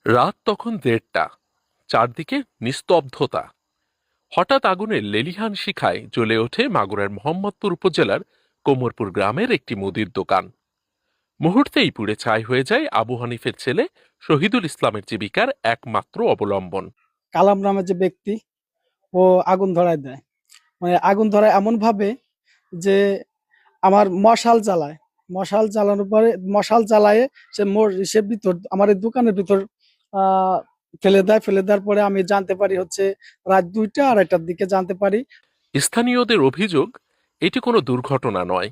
রাত তখন ১:৩০। চারদিকে নিস্তব্ধতা। হঠাৎ আগুনের লেলিহান শিখায় জ্বলে ওঠে মাগুরার মোহাম্মদপুর উপজেলার কোমরপুর গ্রামের একটি মুদির দোকান। মুহূর্তেই পুড়ে ছাই হয়ে যায় আবু হানিফের ছেলে শহীদুল ইসলামের জীবিকার একমাত্র অবলম্বন। কালাম নামের যে ব্যক্তি, ও আগুন ধরায় দেয়। মানে আগুন ধরায় এমন ভাবে যে আমার মশাল জ্বালায়, মশাল জ্বালানোর পরে মশাল জ্বালায় সে ভিতর আমার এই দোকানের ভিতর আহ ফেলে দেওয়ার পরে আমি জানতে পারি হচ্ছে রাত ২টা-২.৩০টার দিকে জানতে পারি। স্থানীয়দের অভিযোগ, এটি কোনো দুর্ঘটনা নয়,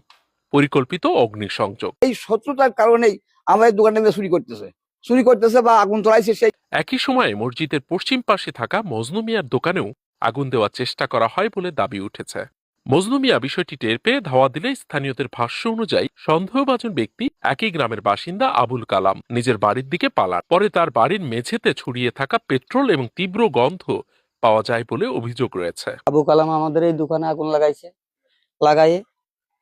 পরিকল্পিত অগ্নিসংযোগ। এই শত্রুতার কারণেই আমাদের দোকানটা চুরি করতেছে বা আগুন ধরাইছে। সেই একই সময়ে মসজিদের পশ্চিম পাশে থাকা মজনু মিয়ার দোকানেও আগুন দেওয়ার চেষ্টা করা হয় বলে দাবি উঠেছে। মজনু মিয়া বিষয়টি টের পেয়ে ধাওয়া দিলে স্থানীয়দের ভাষ্য অনুযায়ী সন্দেহভাজন ব্যক্তি একই গ্রামের বাসিন্দা আবুল কালাম নিজের বাড়ির দিকে পালান। পরে তার বাড়ির মেঝেতে ছড়িয়ে থাকা পেট্রোল এবং তীব্র গন্ধ পাওয়া যায় বলে অভিযোগ রয়েছে। আবু কালাম আমাদের এই দোকানে আগুন লাগাইছে, লাগাইয়ে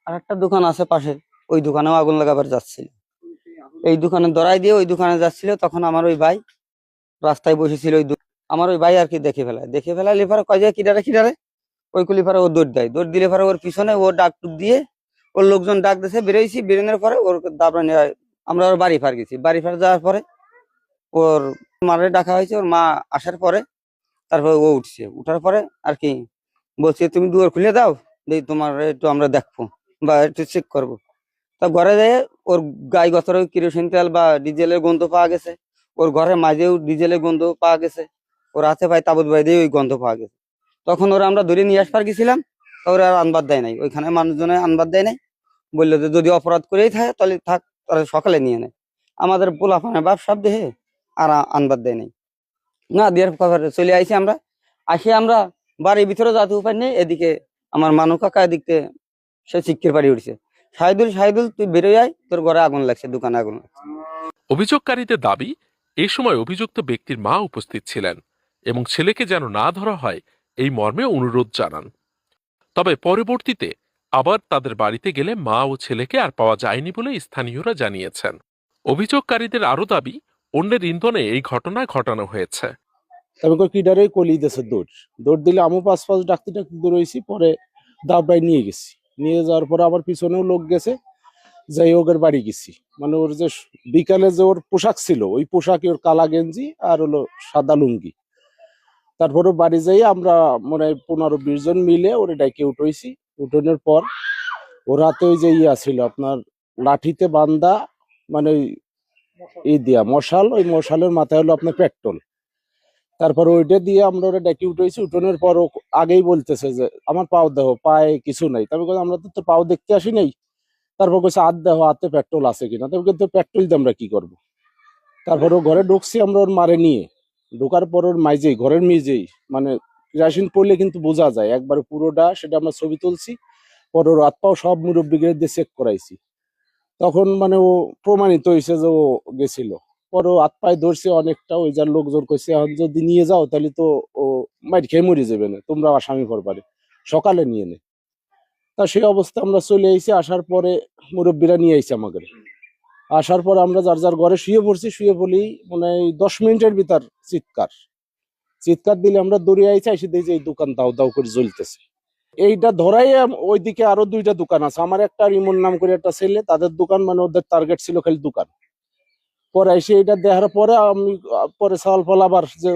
আর একটা দোকান আছে পাশে, ওই দোকানেও আগুন লাগাবার যাচ্ছিল। এই দোকানে ধরাই দিয়ে ওই দোকানে যাচ্ছিল, তখন আমার ওই ভাই রাস্তায় বসেছিল। আমার ওই ভাই আর কি দেখে ফেলায় লিফারে কয় যায় কিডারে ওই কুলিফারে ও দৌড় দিলে পরে ওর পিছনে ও ডাক টুক দিয়ে ওর লোকজন ডাক দিয়েছে, বেরোনোর পরে ওর দাবড়া নিয়ে আমরা ওর বাড়ি ফার গেছি। বাড়ি ফার যাওয়ার পরে ওর মারে ডাকা হয়েছে। ওর মা আসার পরে তারপরে ও উঠছে, উঠার পরে আর কি বলছে তুমি দুয়ার খুলে দাও, তোমার একটু আমরা দেখবো বা একটু চেক করবো। তা ঘরে যেয়ে ওর গায়ে গতরে কিরোসিন তেল বা ডিজেলের গন্ধ পাওয়া গেছে। ওর ঘরের মাঝেও ডিজেলের গন্ধ পাওয়া গেছে। ওর হাতে পায়ে তাবুত বাই দিয়ে ওই গন্ধ পাওয়া গেছে। তখন ওরা আমরা ধরে নিয়ে আসবার গেছিলাম, ওরা আর আনবাদ দেয় নাই, ওইখানে মানুষজনে আনবাদ দেয় নাই। বললো যে যদি অপরাধ করেই থাকে তাহলে থাক, তাহলে সকালে নিয়ে নেয়। আমাদের পোলাপানের বাপ সব দেহে আর আনবাদ দেয় নাই না, দেওয়ার খবর চলে আইসি। আমরা বাড়ির ভিতরে যাতে উপায় নেই। এদিকে আমার মানু কাকা এদিকে সে চিক্কির পাড়ি উঠছে, শাহিদুল তুই বেরোয় আয়, তোর ঘরে আগুন লাগছে, দোকানে আগুন লাগছে। অভিযোগকারীদের দাবি, এই সময় অভিযুক্ত ব্যক্তির মা উপস্থিত ছিলেন এবং ছেলেকে যেন না ধরা হয় এই মর্মে অনুরোধ জানান। তবে পরবর্তীতে আবার তাদের বাড়িতে গেলে মা ও ছেলেকে আর পাওয়া যায়নি বলে স্থানীয়রা জানিয়েছেন। অভিযোগকারীদের আরও দাবি, অন্যের ইন্ধনে এই ঘটনা ঘটানো হয়েছে। তারপর কিডারে কলি দেশে দৌড় দিলে আমু পাঁচ ডাকতে দৌড়াইছি। পরে দাবড়াই নিয়ে গেছি, নিয়ে যাওয়ার পরে আবার পিছনেও লোক গেছে, যাই ওদের বাড়ি গেছি। মানে ওর যে বিকালে যে ওর পোশাক ছিল, ওই পোশাকে ওর কালা গেঞ্জি আর হলো সাদা লুঙ্গি। তারপরে বাড়ি যাই আমরা মনে হয় ১৫-২০ জন মিলে ওরে ডাইকে উঠেছি। উঠানোর পর ওর হাতে ওই যে ইয়া ছিল আপনার লাঠিতে বান্ধা, মানে ওই দিয়া মশাল, ওই মশালের মাথায় হলো আপনার পেট্রোল। তারপর ওইটা দিয়ে আমরা ওরা ডাকি উঠেছি। উঠানোর পর ও আগেই বলতেছে যে আমার পাও দেহ, পায়ে কিছু নাই। তারপর আমরা তো পাও দেখতে আসি নাই। তারপর কইছে হাত দেহ, হাতে পেট্রোল আছে কিনা। তারপর কিন্তু পেট্রোল দিয়ে আমরা কি করবো। তারপর ও ঘরে ঢুকছি আমরা ওর মারে নিয়ে। ঢোকার পর ওর মাইজেই, ঘরের মেজেই মানে কেরাসিন পড়লে কিন্তু বোঝা যায় একবার পুরোটা, সেটা আমরা ছবি তুলছি। পর ওর হাত পাও সব মুরব্বীদের দিয়ে চেক করাইছি। তখন মানে ও প্রমাণিত হয়েছে যে ও গেছিল। পর ও হাত পায়ে ধরছে অনেকটা। ওই যার লোকজন কইছে এখন যদি নিয়ে যাও তাহলে তো ও মাইর খেয়ে মরে যাবে না, তোমরা আসামি করবারে, সকালে নিয়ে নে। তা সেই অবস্থা আমরা চলে আইছি। আসার পরে মুরব্বীরা নিয়ে আইছে আমাদের। আসার পর আমরা যার যার ঘরে শুয়ে পড়ছি। শুয়ে পড়লেই মানে 10 মিনিটের ভিতর চিৎকার দিলে আমরা দৌড়ে আইছি। এসে দেখি যে এই দোকান দাও দাও করে জ্বলতেছে। এইটা ধরাই ওইদিকে আরো 2টা দোকান আছে আমার, একটা রিমন নাম করে একটা ছেলে, তাদের দোকান, মানে ওদের টার্গেট ছিল খালি দোকান। পরে এসে এটা দেখার পরে আমি পরে সওয়াল ফল আবার যে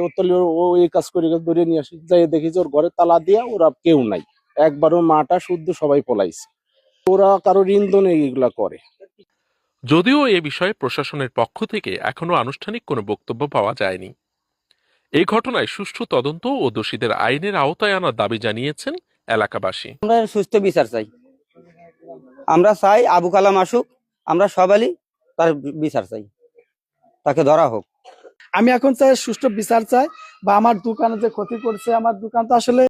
ও এই কাজ করে ধরে নিয়ে আসি। যাই দেখি যে ওর ঘরে তালা দিয়া ওরা কেউ নাই, একবারও মাটা শুদ্ধ সবাই পলাইছে। ওরা কারোর ইন্ধনে এগুলা করে। যদিও এ বিষয়ে প্রশাসনের পক্ষ থেকে এখনো আনুষ্ঠানিক কোনো বক্তব্য পাওয়া যায়নি। এই ঘটনায় সুষ্ঠু তদন্ত ও দোষীদের আইনের আওতায় আনার দাবি জানিয়েছেন এলাকাবাসী। আমরা সুস্থ বিচার চাই, আমরা চাই আবু কালাম আসুক, আমরা সবাই তার বিচার চাই, তাকে ধরা হোক। আমি এখন চাই সুষ্ঠু বিচার চাই, বা আমার দোকানে যে ক্ষতি করছে, আমার দোকান তো আসলে